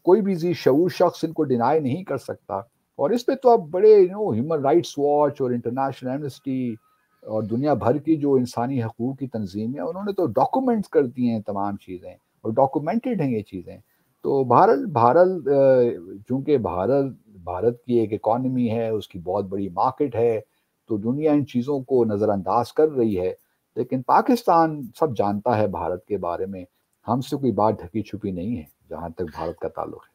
S2: کوئی بھی ذی شعور شخص ان کو ڈینائی نہیں کر سکتا. اور اس پہ تو اب بڑے ہیومن رائٹس واچ اور انٹرنیشنل ایمنسٹی اور دنیا بھر کی جو انسانی حقوق کی تنظیمیں انہوں نے تو ڈاکومنٹس کر دی ہیں تمام چیزیں، اور ڈاکومنٹڈ ہیں یہ چیزیں. تو چونکہ بھارت کی ایک اکانومی ہے، اس کی بہت بڑی مارکیٹ ہے، تو دنیا ان چیزوں کو نظر انداز کر رہی ہے. لیکن پاکستان سب جانتا ہے بھارت کے بارے میں، ہم سے کوئی بات ڈھکی چھپی نہیں ہے جہاں تک بھارت کا تعلق ہے.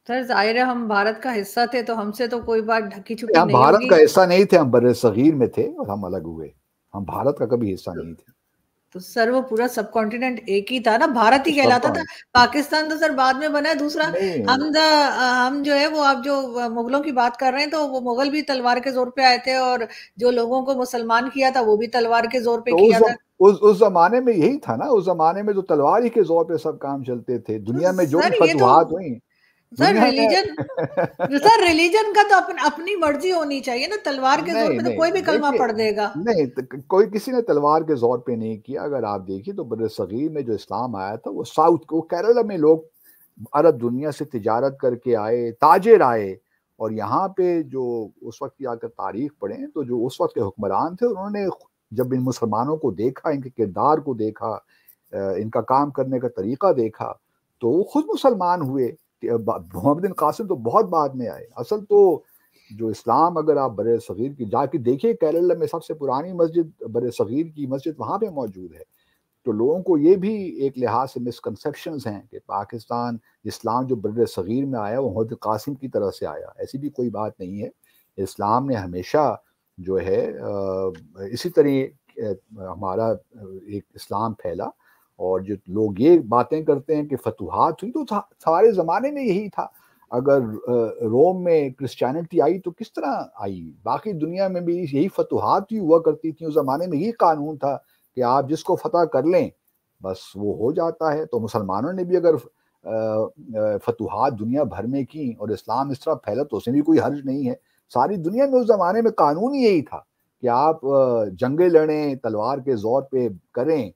S1: سر ظاہر ہے ہم بھارت کا حصہ تھے تو ہم سے تو کوئی بات ڈھکی چھپی
S2: ہم
S1: نہیں
S2: بھارت
S1: ہوگی.
S2: کا حصہ نہیں تھے، ہم بر صغیر میں تھے اور ہم الگ ہوئے، ہم بھارت کا کبھی حصہ نہیں تھے.
S1: تو سر وہ پورا سب کانٹیننٹ ایک ہی تھا نا، بھارت ہی
S2: سب
S1: کہلاتا تھا. پاکستان تو سر بعد میں بنا ہے. دوسرا
S2: نہیں
S1: ہم جو ہے وہ آپ جو مغلوں کی بات کر رہے ہیں تو وہ مغل بھی تلوار کے زور پہ آئے تھے، اور جو لوگوں کو مسلمان کیا تھا وہ بھی تلوار کے زور پہ
S2: تو
S1: کیا تھا.
S2: اس زمانے میں یہی تھا نا، اس زمانے میں تو تلوار ہی کے زور پہ سب کام چلتے تھے.
S1: تو
S2: دنیا میں جو بھی
S1: سر یہ تو
S2: فتوحات ہوئیں
S1: سر
S2: دنیا میں
S1: ریلیجن کا تو اپنی مرضی ہونی چاہیے نا. تلوار کے زور
S2: نہیں
S1: پہ تو
S2: نہیں
S1: کوئی بھی کلمہ
S2: دیکھیے،
S1: پڑھ دے گا.
S2: نہیں کوئی کسی نے تلوار کے زور پہ نہیں کیا. اگر آپ دیکھیے تو بر صغیر میں جو اسلام آیا تھا وہ ساؤتھ کو، کیرلا میں لوگ عرب دنیا سے تجارت کر کے آئے، تاجر آئے، اور یہاں پہ جو اس وقت کی اگر تاریخ پڑھیں تو جو اس وقت کے حکمران تھے انہوں نے جب ان مسلمانوں کو دیکھا، ان کے کردار کو دیکھا، ان کا کام کرنے کا طریقہ دیکھا، تو وہ خود مسلمان ہوئے. محمد بن قاسم تو بہت بعد میں آئے. اصل تو جو اسلام، اگر آپ بر صغیر کی جا کے دیکھیے، کیرلا میں سب سے پرانی مسجد بر صغیر کی مسجد وہاں پہ موجود ہے. تو لوگوں کو یہ بھی ایک لحاظ سے مسکنسیپشنز ہیں کہ پاکستان اسلام جو بر صغیر میں آیا وہ محمد قاسم کی طرف سے آیا. ایسی بھی کوئی بات نہیں ہے. اسلام نے ہمیشہ جو ہے اسی طرح ہمارا ایک اسلام پھیلا. اور جو لوگ یہ باتیں کرتے ہیں کہ فتوحات ہوئی، تو سارے زمانے میں یہی تھا. اگر روم میں کرسچینٹی آئی تو کس طرح آئی؟ باقی دنیا میں بھی یہی فتوحات ہی ہوا کرتی تھیں. اس زمانے میں یہی قانون تھا کہ آپ جس کو فتح کر لیں بس وہ ہو جاتا ہے. تو مسلمانوں نے بھی اگر فتوحات دنیا بھر میں کی اور اسلام اس طرح پھیلا تو اس میں بھی کوئی حرج نہیں ہے. ساری دنیا میں اس زمانے میں قانون ہی یہی تھا کہ آپ جنگیں لڑیں، تلوار کے زور پہ کریں.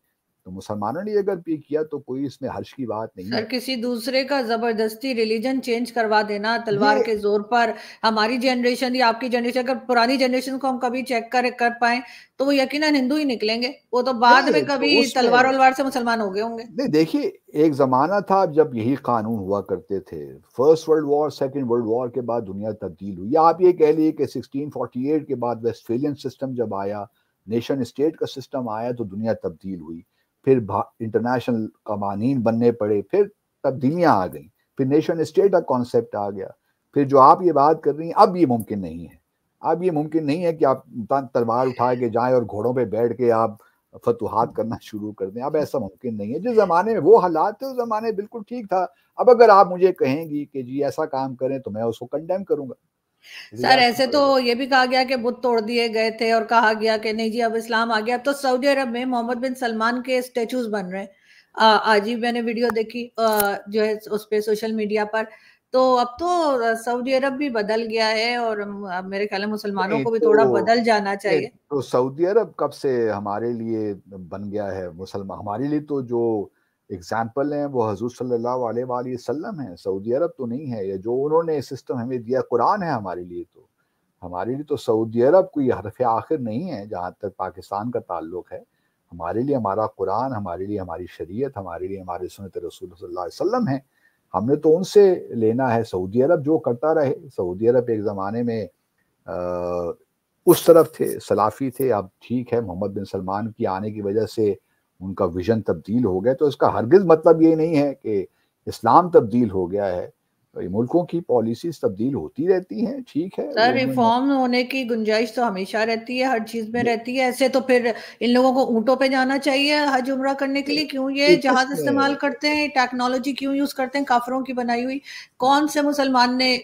S2: تو مسلمانوں نے اگر بھی کیا تو کوئی اس میں حرج کی بات نہیں
S1: سر
S2: ہے.
S1: کسی دوسرے کا زبردستی ریلیجن چینج کروا دینا تلوار
S2: یہ
S1: کے زور پر، ہماری جنریشن یا آپ کی جنریشن، اگر پرانی جنریشن کو ہم کبھی چیک کر پائیں تو وہ یقیناً ہندو ہی نکلیں گے. وہ تو بعد میں
S2: نہیں تو
S1: کبھی
S2: اس میں
S1: تلوار ولوار سے مسلمان ہو گئے ہوں گے.
S2: نہیں، دیکھیے ایک زمانہ تھا جب یہی قانون ہوا کرتے تھے. First world war, second world war کے بعد دنیا تبدیل ہوئی. آپ یہ کہہ لیے کہ 1648 کے بعد ویسٹفیلین سسٹم جب آیا، نیشن اسٹیٹ کا سسٹم آیا تو دنیا تبدیل ہوئی. پھر انٹرنیشنل قوانین بننے پڑے، پھر تبدیلیاں آ گئیں، پھر نیشن اسٹیٹ کا کانسیپٹ آ گیا. پھر جو آپ یہ بات کر رہی ہیں اب یہ ممکن نہیں ہے. اب یہ ممکن نہیں ہے کہ آپ تلوار اٹھا کے جائیں اور گھوڑوں پہ بیٹھ کے آپ فتوحات کرنا شروع کر دیں. اب ایسا ممکن نہیں ہے. جس زمانے میں وہ حالات تھے اس زمانے بالکل ٹھیک تھا. اب اگر آپ مجھے کہیں گی کہ جی ایسا کام کریں تو میں اس کو کنڈیم کروں گا.
S1: سر ایسے تو یہ بھی کہا گیا کہ بت توڑ دیے گئے تھے اور کہا گیا کہ نہیں جی اب اسلام آ گیا. اب تو سعودی عرب میں محمد بن سلمان کے اسٹیچوز بن رہے ہیں. آج ہی میں نے ویڈیو دیکھی جو ہے اس پہ سوشل میڈیا پر. تو اب تو سعودی عرب بھی بدل گیا ہے، اور میرے خیال ہے مسلمانوں
S2: نہیں
S1: کو بھی
S2: تو
S1: تھوڑا بدل جانا چاہیے.
S2: تو سعودی عرب کب سے ہمارے لیے بن گیا ہے مسلمان؟ ہمارے لیے تو جو اگزامپل ہیں وہ حضور صلی اللہ علیہ وآلہ وسلم ہیں. سعودی عرب تو نہیں ہے. یہ جو انہوں نے سسٹم ہمیں دیا قرآن ہے ہمارے لیے. تو ہمارے لیے تو سعودی عرب کوئی حرف آخر نہیں ہے جہاں تک پاکستان کا تعلق ہے. ہمارے لیے ہمارا قرآن، ہمارے لیے ہماری شریعت، ہمارے لیے ہمارے سنت رسول صلی اللہ علیہ وسلم ہے. ہم نے تو ان سے لینا ہے. سعودی عرب جو کرتا رہے. سعودی عرب ایک زمانے میں اس طرف تھے، سلافی تھے. اب ٹھیک ہے محمد بن سلمان کی آنے کی وجہ سے ان کا ویژن تبدیل ہو گیا. تو اس کا ہرگز مطلب یہ نہیں ہے کہ اسلام تبدیل ہو گیا ہے. ملکوں کی پالیسیز تبدیل ہوتی رہتی ہیں. ٹھیک ہے
S1: سر ریفارم ہونے کی گنجائش تو ہمیشہ رہتی ہے، ہر چیز میں رہتی ہے. ایسے تو پھر ان لوگوں کو اونٹوں پہ جانا چاہیے حج عمرہ کرنے کے لیے. کیوں یہ
S2: کس
S1: جہاز
S2: میں
S1: استعمال کرتے ہیں، ٹیکنالوجی کیوں یوز کرتے ہیں کافروں کی بنائی ہوئی؟ کون سے مسلمان نے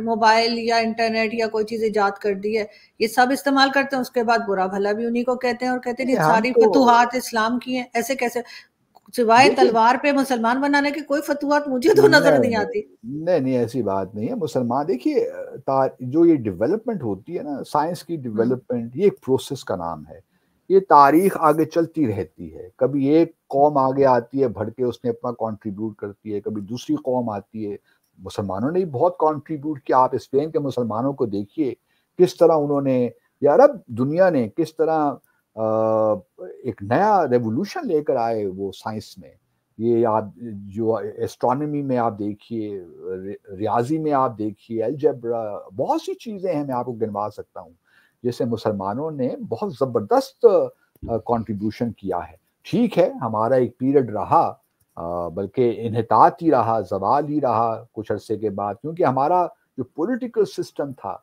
S1: موبائل یا انٹرنیٹ یا کوئی چیز ایجاد کر دی ہے؟ یہ سب استعمال کرتے ہیں. اس کے بعد برا بھلا بھی انہی کو کہتے ہیں اور کہتے ہیں
S2: ہم
S1: ساری
S2: تو
S1: فتوحات اسلام کی ہیں. ایسے کیسے؟ سوائے
S2: دیکھیں،
S1: تلوار پہ مسلمان بنانے کی کوئی فتوحات مجھے تو نظر نہیں آتی.
S2: نہیں ایسی بات نہیں ہے. مسلمان دیکھیے جو یہ ڈیولپمنٹ ہوتی ہے نا، سائنس کی ڈیولپمنٹ، یہ ایک پروسیس کا نام ہے. یہ تاریخ آگے چلتی رہتی ہے. کبھی ایک قوم آگے آتی ہے بڑھ کے، اس نے اپنا کنٹریبیوٹ کرتی ہے. کبھی دوسری قوم آتی ہے مسلمانوں نے بھی بہت کنٹریبیوٹ کیا. آپ اسپین کے مسلمانوں کو دیکھیے کس طرح انہوں نے، یا عرب دنیا نے کس طرح ایک نیا ریولوشن لے کر آئے وہ سائنس میں. یہ آپ جو ایسٹرونومی میں آپ دیکھیے، ریاضی میں آپ دیکھیے، الجبرا، بہت سی چیزیں ہیں میں آپ کو گنوا سکتا ہوں جس سے مسلمانوں نے بہت زبردست کنٹریبیوشن کیا ہے. ٹھیک ہے ہمارا ایک پیریڈ رہا، بلکہ انحطاط ہی رہا، زوال ہی رہا کچھ عرصے کے بعد، کیونکہ ہمارا جو پولیٹیکل سسٹم تھا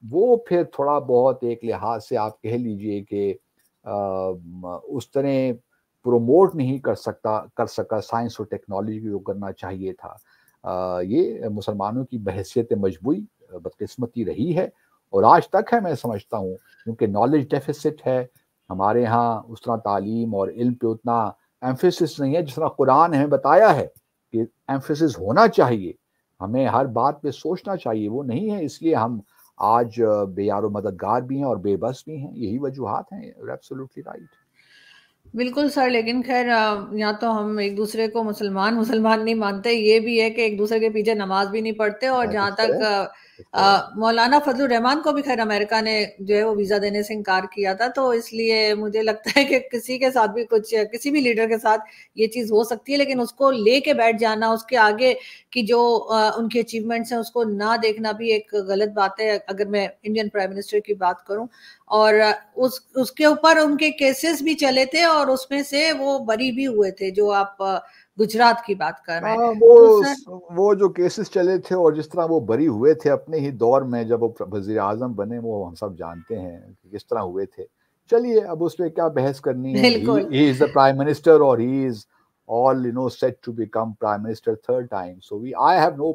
S2: وہ پھر تھوڑا بہت ایک لحاظ سے آپ کہہ لیجئے کہ اس طرح پروموٹ نہیں کر سکا سائنس اور ٹیکنالوجی کو کرنا چاہیے تھا. یہ مسلمانوں کی بحیثیت مجموعی بدقسمتی رہی ہے اور آج تک ہے. میں سمجھتا ہوں کیونکہ نالج ڈیفیسٹ ہے ہمارے ہاں، اس طرح تعلیم اور علم پہ اتنا ایمفیسس نہیں ہے جس طرح قرآن ہمیں بتایا ہے کہ ایمفیسس ہونا چاہیے، ہمیں ہر بات پہ سوچنا چاہیے. وہ نہیں ہے، اس لیے ہم آج بے یار و مددگار بھی ہیں اور بے بس بھی ہیں. یہی وجوہات ہیں. Absolutely right.
S1: بالکل سر، لیکن خیر یہاں تو ہم ایک دوسرے کو مسلمان نہیں مانتے، یہ بھی ہے کہ ایک دوسرے کے پیچھے نماز بھی نہیں پڑھتے. اور جہاں تک مولانا فضل الرحمان کو بھی خیر امریکہ نے جو ہے وہ ویزا دینے سے انکار کیا تھا، تو اس لیے مجھے لگتا ہے کہ کسی کے ساتھ بھی کسی بھی لیڈر کے ساتھ یہ چیز ہو سکتی ہے، لیکن اس کو لے کے بیٹھ جانا، اس کے آگے کی جو ان کی اچیومنٹس ہیں اس کو نہ دیکھنا بھی ایک غلط بات ہے. اگر میں انڈین پرائم منسٹر کی بات کروں، اور اس کے اوپر ان کے کیسز بھی چلے تھے اور اس میں سے وہ بری بھی ہوئے تھے، جو آپ گجرات کی بات کر رہے ہیں. تو سر
S2: وہ جو کیسز چلے تھے اور جس طرح وہ بری ہوئے تھے اپنے ہی دور میں جب وہ وزیر اعظم بنے، وہ ہم سب جانتے ہیں کہ کس طرح ہوئے تھے. چلیے اب اس پہ کیا بحث کرنی ہے.
S1: بالکل
S2: he is the prime minister or he is all set to become prime minister third time. So I have no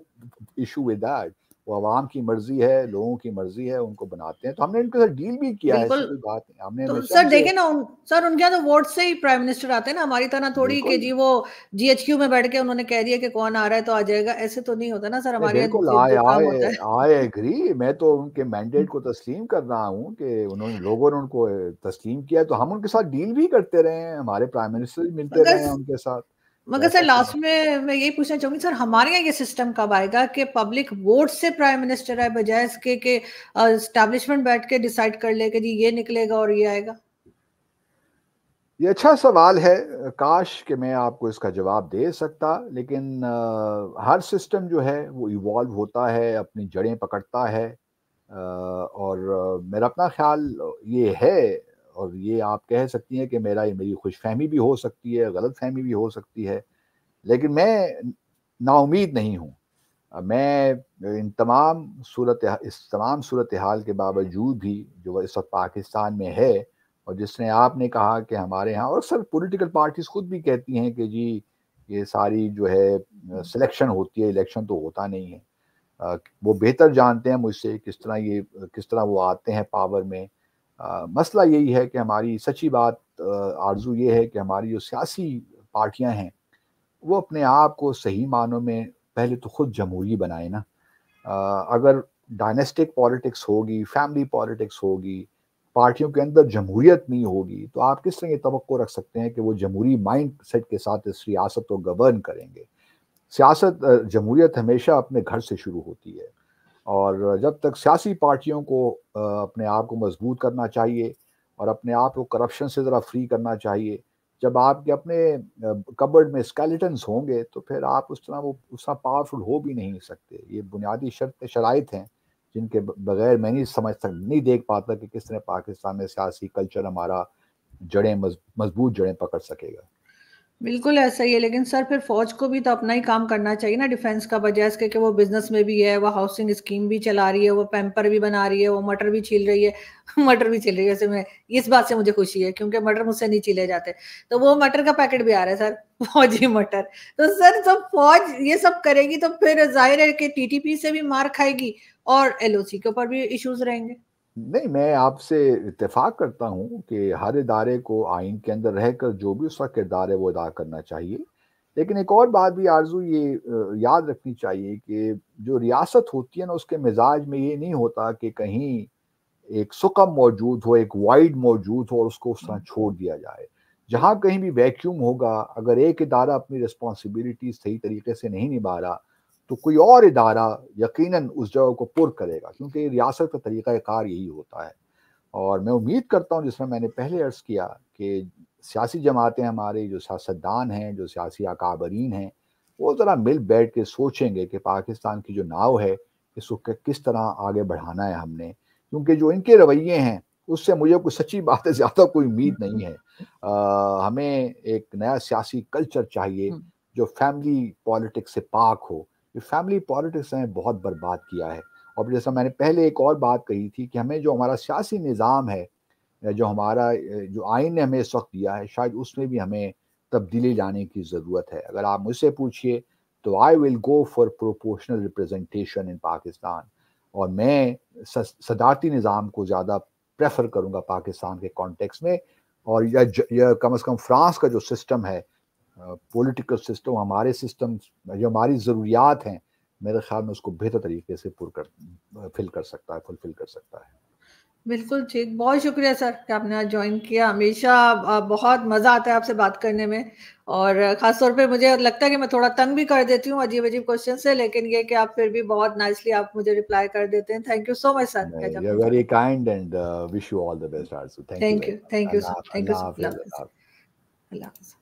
S2: issue with that. وہ عوام کی مرضی ہے، لوگوں کی مرضی ہے، ان کو بناتے ہیں. تو ہم نے ان کے ساتھ ڈیل بھی کیا ہے، ایسی
S1: بالکل.
S2: کوئی بات نہیں. ہم نے
S1: تو
S2: ہمیشہ
S1: سر
S2: ان سے
S1: دیکھیں نا، سر ان کے یہاں تو ووٹ سے ہی پرائم منسٹر آتے ہیں نا، ہماری طرح تھوڑی کہ
S2: بالکل
S1: جی وہ جی ایچ کیو میں بیٹھ کے انہوں نے کہہ دیا کہ کون آ رہا ہے تو آ جائے گا. ایسے تو نہیں ہوتا نا سر، ہمارے
S2: بالکل.
S1: یہاں جو کام ہوتا ہے.
S2: I agree. میں تو ان کے مینڈیٹ کو تسلیم کر رہا ہوں کہ لوگوں نے ان کو تسلیم کیا، تو ہم ان کے ساتھ ڈیل بھی کرتے رہے ہیں، ہمارے پرائم منسٹر بھی ملتے رہے ہیں ان کے ساتھ.
S1: مگر سر لاسٹ میں یہی پوچھنا چاہوں گی سر، ہمارے یہاں یہ سسٹم کب آئے گا کہ پبلک ووٹ سے پرائم منسٹر آئے، بجائے اس کے کہ اسٹیبلشمنٹ بیٹھ کے ڈیسائیڈ کر لے کہ جی یہ نکلے گا اور یہ آئے گا؟
S2: یہ اچھا سوال ہے. کاش کہ میں آپ کو اس کا جواب دے سکتا، لیکن ہر سسٹم جو ہے وہ ایوالو ہوتا ہے، اپنی جڑیں پکڑتا ہے. اور میرا اپنا خیال یہ ہے، اور یہ آپ کہہ سکتی ہیں کہ میری خوش فہمی بھی ہو سکتی ہے، غلط فہمی بھی ہو سکتی ہے، لیکن میں نا امید نہیں ہوں. میں اس تمام صورتحال کے باوجود بھی جو اس وقت پاکستان میں ہے، اور جس نے آپ نے کہا کہ ہمارے ہاں، اور سر پولیٹیکل پارٹیز خود بھی کہتی ہیں کہ جی یہ ساری جو ہے سلیکشن ہوتی ہے، الیکشن تو ہوتا نہیں ہے. وہ بہتر جانتے ہیں مجھ سے کس طرح وہ آتے ہیں پاور میں. مسئلہ یہی ہے کہ ہماری سچی بات آرزو یہ ہے کہ ہماری جو سیاسی پارٹیاں ہیں وہ اپنے آپ کو صحیح معنوں میں پہلے تو خود جمہوری بنائے نا. اگر ڈائنیسٹک پالیٹکس ہوگی، فیملی پالیٹکس ہوگی، پارٹیوں کے اندر جمہوریت نہیں ہوگی، تو آپ کس طرح یہ توقع رکھ سکتے ہیں کہ وہ جمہوری مائنڈ سیٹ کے ساتھ اس ریاست کو گورن کریں گے. جمہوریت ہمیشہ اپنے گھر سے شروع ہوتی ہے، اور جب تک سیاسی پارٹیوں کو اپنے آپ کو مضبوط کرنا چاہیے اور اپنے آپ کو کرپشن سے ذرا فری کرنا چاہیے. جب آپ کے اپنے کبرڈ میں اسکیلیٹنز ہوں گے تو پھر آپ اس طرح پاورفل ہو بھی نہیں سکتے. یہ بنیادی شرائط ہیں جن کے بغیر میں نہیں دیکھ پاتا کہ کس طرح پاکستان میں سیاسی کلچر ہمارا مضبوط جڑیں پکڑ سکے گا.
S1: بالکل ایسا ہی ہے، لیکن سر پھر فوج کو بھی تو اپنا ہی کام کرنا چاہیے نا ڈیفینس کا، بجائے اس کے کہ وہ بزنس میں بھی ہے، وہ ہاؤسنگ اسکیم بھی چلا رہی ہے، وہ پیمپر بھی بنا رہی ہے، وہ مٹر بھی چھیل رہی ہے. مٹر بھی چھیل رہی ہے ویسے، میں اس بات سے مجھے خوشی ہے کیونکہ مٹر مجھ سے نہیں چھیلے جاتے، تو وہ مٹر کا پیکٹ بھی آ رہا ہے سر، فوجی مٹر. تو سر جب فوج یہ سب کرے گی تو پھر ظاہر ہے کہ ٹی ٹی پی سے بھی مار کھائے گی اور ایل او سی کے اوپر بھی ایشوز رہیں گے.
S2: نہیں، میں آپ سے اتفاق کرتا ہوں کہ ہر ادارے کو آئین کے اندر رہ کر جو بھی اس کا کردار ہے وہ ادا کرنا چاہیے. لیکن ایک اور بات بھی آرزو یہ یاد رکھنی چاہیے کہ جو ریاست ہوتی ہے نا، اس کے مزاج میں یہ نہیں ہوتا کہ کہیں ایک سکم موجود ہو، ایک وائڈ موجود ہو اور اس کو اس طرح چھوڑ دیا جائے. جہاں کہیں بھی ویکیوم ہوگا، اگر ایک ادارہ اپنی رسپانسبلٹی صحیح طریقے سے نہیں نبھا رہا تو کوئی اور ادارہ یقیناً اس جگہ کو پر کرے گا، کیونکہ ریاست کا طریقہ کار یہی ہوتا ہے۔ اور میں امید کرتا ہوں، جس میں نے پہلے عرض کیا، کہ سیاسی جماعتیں ہمارے جو سیاستدان ہیں، جو سیاسی اکابرین ہیں، وہ ذرا مل بیٹھ کے سوچیں گے کہ پاکستان کی جو ناؤ ہے اس کو کس طرح آگے بڑھانا ہے ہم نے، کیونکہ جو ان کے رویے ہیں اس سے مجھے کوئی سچی بات ہے زیادہ کوئی امید نہیں ہے۔ ہمیں ایک نیا سیاسی کلچر چاہیے جو فیملی پالیٹکس سے پاک ہو۔ یہ فیملی پالیٹکس نے بہت برباد کیا ہے، اور جیسا میں نے پہلے ایک اور بات کہی تھی کہ ہمیں جو ہمارا سیاسی نظام ہے، جو ہمارا جو آئین نے ہمیں اس وقت دیا ہے، شاید اس میں بھی ہمیں تبدیلی لانے کی ضرورت ہے۔ اگر آپ مجھ سے پوچھئے تو آئی ول گو فار پروپورشنل ریپرزنٹیشن ان پاکستان، اور میں صدارتی نظام کو زیادہ پریفر کروں گا پاکستان کے کانٹیکس میں، اور یا کم از کم فرانس کا جو سسٹم ہے، پولیٹیکل سسٹم، ہمارے سسٹم جو ہماری ضروریات ہیں، میرے خیال میں اس کو بہتر طریقے سے فلفل کر سکتا ہے۔
S1: بالکل ٹھیک، بہت شکریہ سر کہ آپ نے آج جوائن کیا۔ ہمیشہ بہت مزہ آتا ہے آپ سے بات کرنے میں، اور خاص طور پہ مجھے لگتا ہے کہ میں تھوڑا تنگ بھی کر دیتی ہوں عجیب عجیب کوشچن سے، لیکن یہ کہ آپ پھر بھی بہت نائسلی آپ مجھے ریپلائی کر دیتے ہیں۔ Thank you so much sir.
S2: You are very kind and wish you all the best also. Thank you
S1: thank
S2: very
S1: you,
S2: much.
S1: Thank you sir, thank you
S2: اللہ
S1: سر، اللہ
S2: حافظ،
S1: حافظ،
S2: اللہ حافظ۔
S1: اللہ حافظ۔